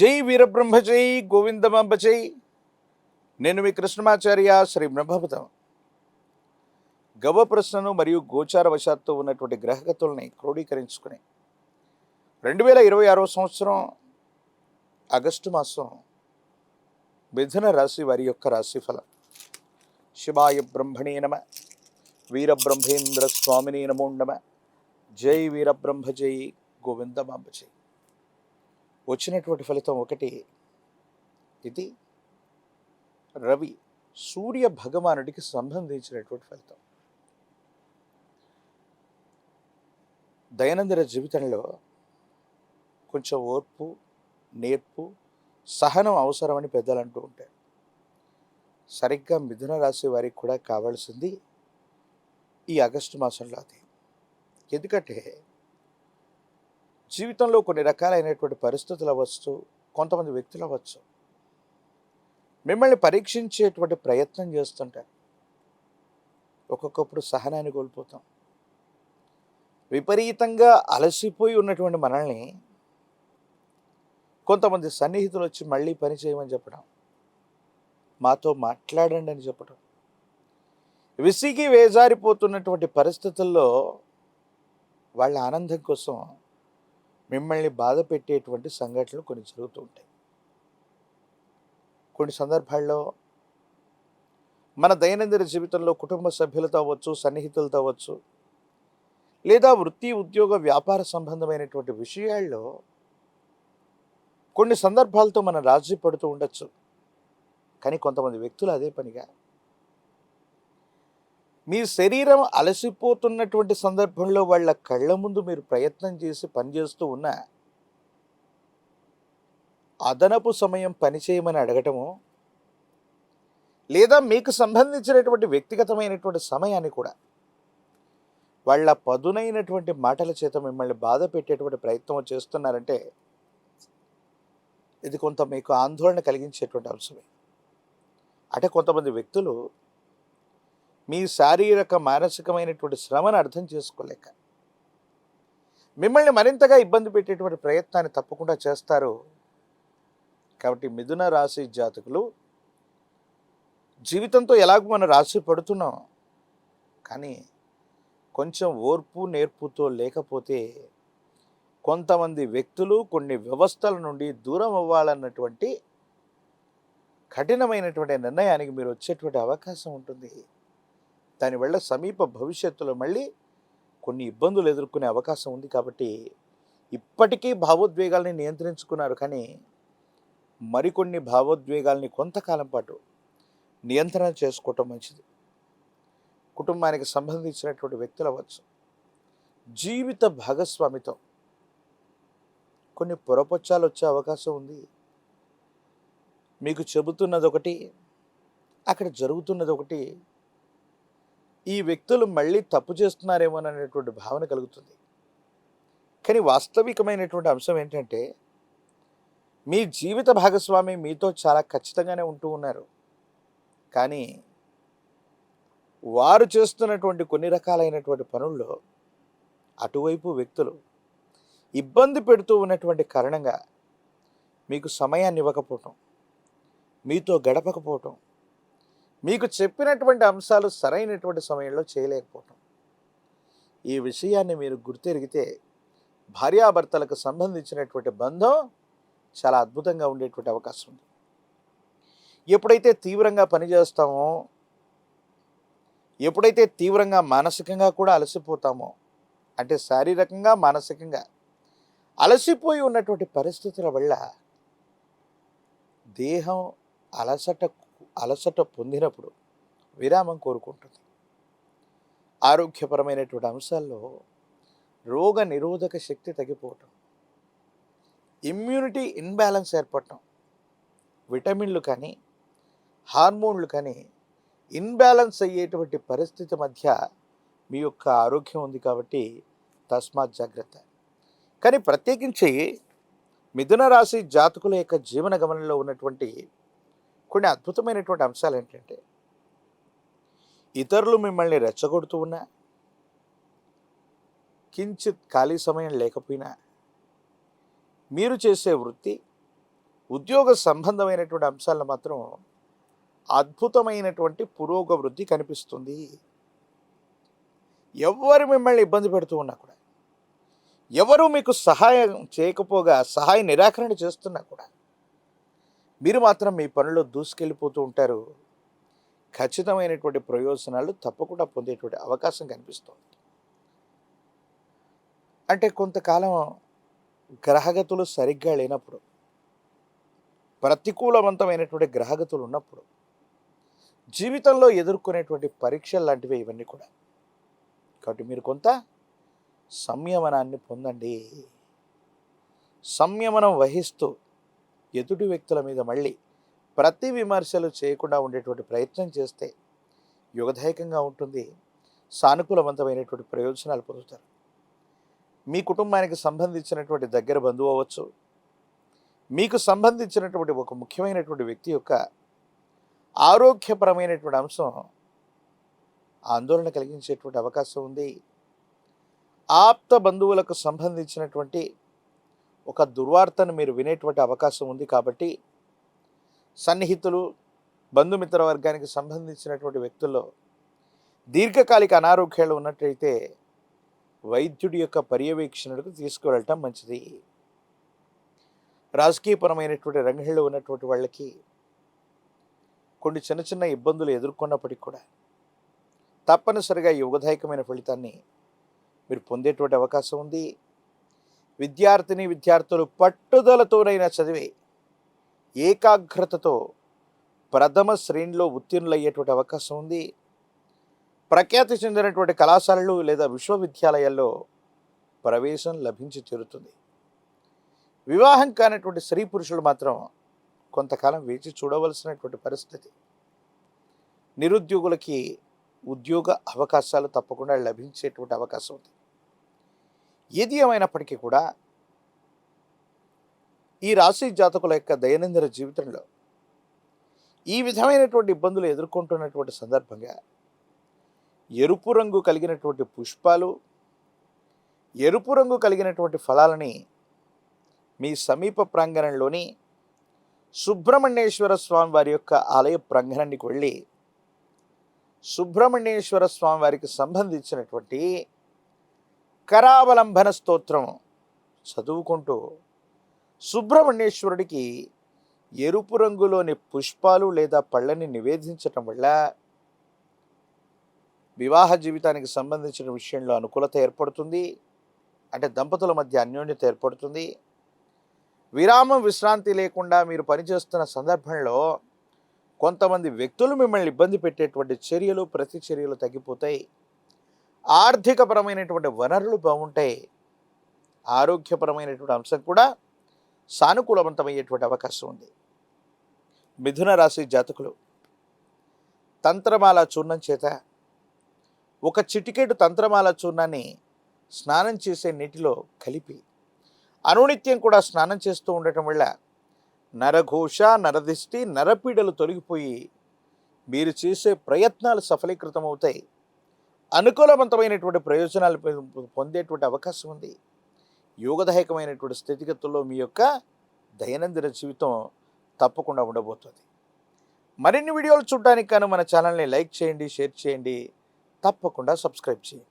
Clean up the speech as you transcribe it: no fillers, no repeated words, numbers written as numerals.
జై వీరబ్రహ్మ జై గోవిందమాంబ జై. నేను మీ కృష్ణమాచార్య శ్రీ బ్రహ్మభూతం. గవ ప్రశ్నను మరియు గోచార వశాత్తు ఉన్నటువంటి గ్రహగతుల్ని క్రోడీకరించుకుని 2026 సంవత్సరం ఆగస్టు మాసం మిథున రాశి వారి యొక్క రాశిఫలం. శివాయ బ్రహ్మణే నమ, వీరబ్రహ్మేంద్ర స్వామిని నమో నమ. జై వీరబ్రహ్మ జై గోవిందమాంబ జై. వచ్చినటువంటి ఫలితం ఒకటి. ఇది రవి సూర్య భగవానుడికి సంబంధించినటువంటి ఫలితం. దైనందిన జీవితంలో కొంచెం ఓర్పు, నేర్పు, సహనం అవసరమని పెద్దలు అంటూ ఉంటారు. సరిగ్గా మిథున రాశి వారికి కూడా కావాల్సింది ఈ ఆగస్టు మాసంలో అది. ఎందుకంటే జీవితంలో కొన్ని రకాలైనటువంటి పరిస్థితులు అవ్వచ్చు, కొంతమంది వ్యక్తులు అవ్వచ్చు, మిమ్మల్ని పరీక్షించేటువంటి ప్రయత్నం చేస్తుంటారు. ఒక్కొక్కప్పుడు సహనాన్ని కోల్పోతాం. విపరీతంగా అలసిపోయి ఉన్నటువంటి మనల్ని కొంతమంది సన్నిహితులు వచ్చి మళ్ళీ పని చేయమని చెప్పడం, మాతో మాట్లాడండి అని చెప్పడం, విసిగి వేజారిపోతున్నటువంటి పరిస్థితుల్లో వాళ్ళ ఆనందం కోసం మిమ్మల్ని బాధ పెట్టేటువంటి సంఘటనలు కొన్ని జరుగుతూ ఉంటాయి. కొన్ని సందర్భాల్లో మన దైనందిన జీవితంలో కుటుంబ సభ్యులతో అవ్వచ్చు, సన్నిహితులతో అవ్వచ్చు, లేదా వృత్తి, ఉద్యోగ, వ్యాపార సంబంధమైనటువంటి విషయాల్లో కొన్ని సందర్భాలతో మనం రాజీ పడుతూ ఉండొచ్చు. కానీ కొంతమంది వ్యక్తులు అదే పనిగా మీ శరీరం అలసిపోతున్నటువంటి సందర్భంలో వాళ్ళ కళ్ళ ముందు మీరు ప్రయత్నం చేసి పనిచేస్తూ ఉన్నా అదనపు సమయం పనిచేయమని అడగటము, లేదా మీకు సంబంధించినటువంటి వ్యక్తిగతమైనటువంటి సమయాన్ని కూడా వాళ్ళ పదునైనటువంటి మాటల చేత మిమ్మల్ని బాధ పెట్టేటువంటి ప్రయత్నం చేస్తున్నారంటే ఇది కొంత మీకు ఆందోళన కలిగించేటువంటి అంశమే. అంటే కొంతమంది వ్యక్తులు మీ శారీరక మానసికమైనటువంటి శ్రమను అర్థం చేసుకోలేక మిమ్మల్ని మరింతగా ఇబ్బంది పెట్టేటువంటి ప్రయత్నాన్ని తప్పకుండా చేస్తారు. కాబట్టి మిథున రాశి జాతకులు జీవితంతో ఎలాగో మనం రాశి పడుతున్నాం, కానీ కొంచెం ఓర్పు నేర్పుతో లేకపోతే కొంతమంది వ్యక్తులు కొన్ని వ్యవస్థల నుండి దూరం అవ్వాలన్నటువంటి కఠినమైనటువంటి నిర్ణయానికి మీరు వచ్చేటువంటి అవకాశం ఉంటుంది. దానివల్ల సమీప భవిష్యత్తులో మళ్ళీ కొన్ని ఇబ్బందులు ఎదుర్కొనే అవకాశం ఉంది. కాబట్టి ఇప్పటికీ భావోద్వేగాల్ని నియంత్రించుకున్నారు, కానీ మరికొన్ని భావోద్వేగాల్ని కొంతకాలం పాటు నియంత్రణ చేసుకోవటం మంచిది. కుటుంబానికి సంబంధించినటువంటి వ్యక్తులు అవ్వచ్చు, జీవిత భాగస్వామితో కొన్ని పొరపొచ్చాలు వచ్చే అవకాశం ఉంది. మీకు చెబుతున్నది ఒకటి, అక్కడ జరుగుతున్నది ఒకటి. ఈ వ్యక్తులు మళ్ళీ తప్పు చేస్తున్నారేమోననేటువంటి భావన కలుగుతుంది. కానీ వాస్తవికమైనటువంటి అంశం ఏంటంటే మీ జీవిత భాగస్వామి మీతో చాలా ఖచ్చితంగానే ఉంటూ ఉన్నారు, కానీ వారు చేస్తున్నటువంటి కొన్ని రకాలైనటువంటి పనుల్లో అటువైపు వ్యక్తులు ఇబ్బంది పెడుతూ ఉన్నటువంటి కారణంగా మీకు సమయాన్ని ఇవ్వకపోవటం, మీతో గడపకపోవటం, మీకు చెప్పినటువంటి అంశాలు సరైనటువంటి సమయంలో చేయలేకపోవటం. ఈ విషయాన్ని మీరు గుర్తెరిగితే భార్యాభర్తలకు సంబంధించినటువంటి బంధం చాలా అద్భుతంగా ఉండేటువంటి అవకాశం ఉంది. ఎప్పుడైతే తీవ్రంగా పనిచేస్తామో, ఎప్పుడైతే తీవ్రంగా మానసికంగా కూడా అలసిపోతామో, అంటే శారీరకంగా మానసికంగా అలసిపోయి ఉన్నటువంటి పరిస్థితుల వల్ల దేహం అలసట పొందినప్పుడు విరామం కోరుకుంటుంది. ఆరోగ్యపరమైనటువంటి అంశాల్లో రోగ నిరోధక శక్తి తగ్గిపోవటం, ఇమ్యూనిటీ ఇన్బ్యాలెన్స్ ఏర్పడటం, విటమిన్లు కానీ హార్మోన్లు కానీ ఇన్బ్యాలెన్స్ అయ్యేటువంటి పరిస్థితి మధ్య మీ యొక్క ఆరోగ్యం ఉంది. కాబట్టి తస్మాత్ జాగ్రత్త. కానీ ప్రత్యేకించి మిథున రాశి జాతకుల యొక్క జీవన గమనంలో ఉన్నటువంటి కొన్ని అద్భుతమైనటువంటి అంశాలు ఏంటంటే, ఇతరులు మిమ్మల్ని రెచ్చగొడుతూ ఉన్నా, కించిత్ ఖాళీ సమయం లేకపోయినా మీరు చేసే వృత్తి ఉద్యోగ సంబంధమైనటువంటి అంశాలను మాత్రం అద్భుతమైనటువంటి పురోగవృద్ధి కనిపిస్తుంది. ఎవరు మిమ్మల్ని ఇబ్బంది పెడుతూ ఉన్నా కూడా, ఎవరు మీకు సహాయం చేయకపోగా సహాయ నిరాకరణ చేస్తున్నా కూడా మీరు మాత్రం మీ పనుల్లో దూసుకెళ్ళిపోతూ ఉంటారు. ఖచ్చితమైనటువంటి ప్రయోజనాలు తప్పకుండా పొందేటువంటి అవకాశం కనిపిస్తుంది. అంటే కొంతకాలం గ్రహగతులు సరిగ్గా లేనప్పుడు, ప్రతికూలవంతమైనటువంటి గ్రహగతులు ఉన్నప్పుడు జీవితంలో ఎదుర్కొనేటువంటి పరీక్షలు లాంటివి ఇవన్నీ కూడా. కాబట్టి మీరు కొంత సంయమనాన్ని పొందండి. సంయమనం వహిస్తూ ఎదుటి వ్యక్తుల మీద మళ్ళీ ప్రతి విమర్శలు చేయకుండా ఉండేటువంటి ప్రయత్నం చేస్తే యుగదాయకంగా ఉంటుంది. సానుకూలవంతమైనటువంటి ప్రయోజనాలు పొందుతారు. మీ కుటుంబానికి సంబంధించినటువంటి దగ్గర బంధువు అవ్వచ్చు, మీకు సంబంధించినటువంటి ఒక ముఖ్యమైనటువంటి వ్యక్తి యొక్క ఆరోగ్యపరమైనటువంటి అంశం ఆందోళన కలిగించేటువంటి అవకాశం ఉంది. ఆప్త బంధువులకు సంబంధించినటువంటి ఒక దుర్వార్తను మీరు వినేటువంటి అవకాశం ఉంది. కాబట్టి సన్నిహితులు, బంధుమిత్ర వర్గానికి సంబంధించినటువంటి వ్యక్తుల్లో దీర్ఘకాలిక అనారోగ్యాలు ఉన్నట్లయితే వైద్యుడి యొక్క పర్యవేక్షణకు తీసుకువెళ్ళటం మంచిది. రాజకీయపరమైనటువంటి రంగంలో ఉన్నటువంటి వాళ్ళకి కొన్ని చిన్న చిన్న ఇబ్బందులు ఎదుర్కొన్నప్పటికీ కూడా తప్పనిసరిగా యుగదాయకమైన ఫలితాన్ని మీరు పొందేటువంటి అవకాశం ఉంది. విద్యార్థులు పట్టుదలతోనైనా చదివి ఏకాగ్రతతో ప్రథమ శ్రేణిలో ఉత్తీర్ణులయ్యేటువంటి అవకాశం ఉంది. ప్రఖ్యాతి చెందినటువంటి కళాశాలలు లేదా విశ్వవిద్యాలయాల్లో ప్రవేశం లభించి తీరుతుంది. వివాహం కానటువంటి స్త్రీ పురుషులు మాత్రం కొంతకాలం వేచి చూడవలసినటువంటి పరిస్థితి. నిరుద్యోగులకి ఉద్యోగ అవకాశాలు తప్పకుండా లభించేటువంటి అవకాశం ఉంది. ఏది ఏమైనప్పటికీ కూడా ఈ రాశి జాతకుల యొక్క దైనందిన జీవితంలో ఈ విధమైనటువంటి ఇబ్బందులు ఎదుర్కొంటున్నటువంటి సందర్భంగా ఎరుపు రంగు కలిగినటువంటి పుష్పాలు, ఎరుపు రంగు కలిగినటువంటి ఫలాలని మీ సమీప ప్రాంగణంలోని సుబ్రహ్మణ్యేశ్వర స్వామి వారి యొక్క ఆలయ ప్రాంగణానికి వెళ్ళి సుబ్రహ్మణ్యేశ్వర స్వామి వారికి సంబంధించినటువంటి కరావలంబన స్తోత్రం చదువుకుంటూ సుబ్రహ్మణ్యేశ్వరుడికి ఎరుపు రంగులోని పుష్పాలు లేదా పళ్ళని నివేదించటం వల్ల వివాహ జీవితానికి సంబంధించిన విషయంలో అనుకూలత ఏర్పడుతుంది. అంటే దంపతుల మధ్య అన్యోన్యత ఏర్పడుతుంది. విరామం విశ్రాంతి లేకుండా మీరు పనిచేస్తున్న సందర్భంలో కొంతమంది వ్యక్తులు మిమ్మల్ని ఇబ్బంది పెట్టేటువంటి చర్యలు, ప్రతి చర్యలు తగ్గిపోతాయి. ఆర్థికపరమైనటువంటి వనరులు బాగుంటాయి. ఆరోగ్యపరమైనటువంటి అంశం కూడా సానుకూలవంతమయ్యేటువంటి అవకాశం ఉంది. మిథున రాశి జాతకులు తంత్రమాల చూర్ణం చేత ఒక చిటికెడు తంత్రమాల చూర్ణాన్ని స్నానం చేసే నీటిలో కలిపి అనునిత్యం కూడా స్నానం చేస్తూ ఉండటం వల్ల నరఘోష, నరదిష్టి, నరపీడలు తొలగిపోయి మీరు చేసే ప్రయత్నాలు సఫలీకృతమవుతాయి. అనుకూలవంతమైనటువంటి ప్రయోజనాలు పొందేటువంటి అవకాశం ఉంది. యోగదాయకమైనటువంటి స్థితిగతుల్లో మీ యొక్క దైనందిన జీవితం తప్పకుండా ఉండబోతుంది. మరిన్ని వీడియోలు చూడడానికి కానీ మన ఛానల్ని లైక్ చేయండి, షేర్ చేయండి, తప్పకుండా సబ్స్క్రైబ్ చేయండి.